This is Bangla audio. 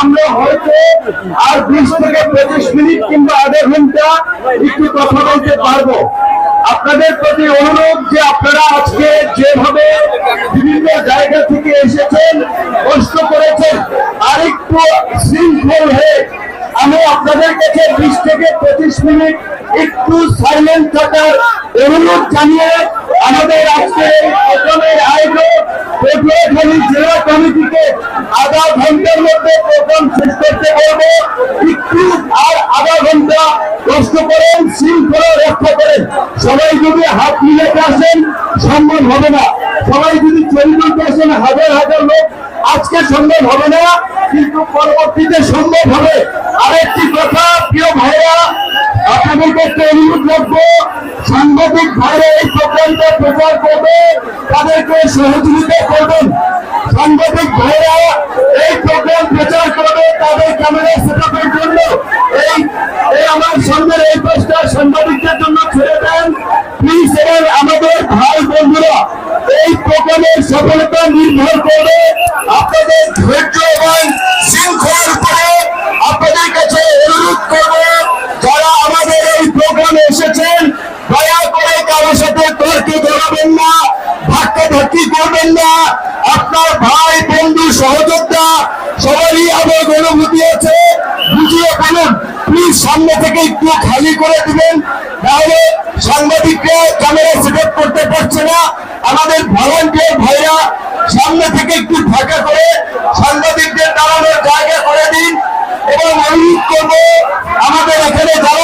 আমরা হয়তো আর 20 থেকে 25 মিনিট কিংবা আধা ঘন্টা একটু কথা বলতে পারবো। আপনাদের প্রতি অনুরোধ যে আপনারা আজকে যেভাবে বিভিন্ন জায়গা থেকে এসেছেন, কষ্ট করেছেন, আর একটু শৃঙ্খল হয়ে আমি আপনাদের কাছে 20 থেকে 25 মিনিট একটু সাইলেন্ট থাকার অনুরোধ জানিয়ে আমাদের আজকে এই প্রোগ্রামের আয়োজন পটুয়াখালী জেলা কমিটিকে আধা ঘন্টার মধ্যে প্রোগ্রাম শেষ করতে বলবো। একটু আর আধা ঘন্টা কষ্ট করেন, শৃঙ্খলা রক্ষা করেন। সবাই যদি হাত মিলাতে আসেন সম্ভব হবে না, সবাই যদি চলিতে আসেন হাজার হাজার লোক আজকে সম্ভব হবে না, কিন্তু পরবর্তীতে সম্ভব হবে। আরেকটি কথা প্রিয় ভাইরা, আপনাদেরকে একটা অনুরোধ রাখবো, সাংবাদিক ভাইরা এই প্রোগ্রামটা প্রচার করবে, তাদেরকে সহযোগিতা করবেন। সাংবাদিক ভাইরা এই প্রোগ্রাম প্রচার করবে, তাদের ক্যামেরা সেটআপের জন্য এই আমার সঙ্গে এই পাঁচটা সাংবাদিকদের জন্য ছেড়ে দেন প্লিজ। এবং আমাদের ভাই বন্ধুরা, এই প্রোগ্রামের সফলতা নির্ভর করবে আপনাদের ধৈর্য এবং শৃঙ্খলার উপরে। আপনাদের কাছে অনুরোধ করবো, যারা আমাদের এই প্রোগ্রামে এসেছেন দয়া করে কারোর সাথে তর্কে জড়াবেন না, ধাক্কাধাক্কি করবেন না। আপনার ভাই বন্ধু সহযোদ্ধা সবারই আবেগ অনুভূতি আছে, বুঝিয়ে বলুন প্লিজ। সামনে থেকে একটু খালি করে দিবেন, তাহলে সাংবাদিকরা ক্যামেরা সেটআপ করতে পারছে না। আমাদের ভলান্টিয়ার ভাইরা সামনে থেকে একটু ফাঁকা করে সাংবাদিকদের দাঁড়ানোর জায়গা করে দিন। এবং অনুরোধ করবো আমাদের এখানে যারা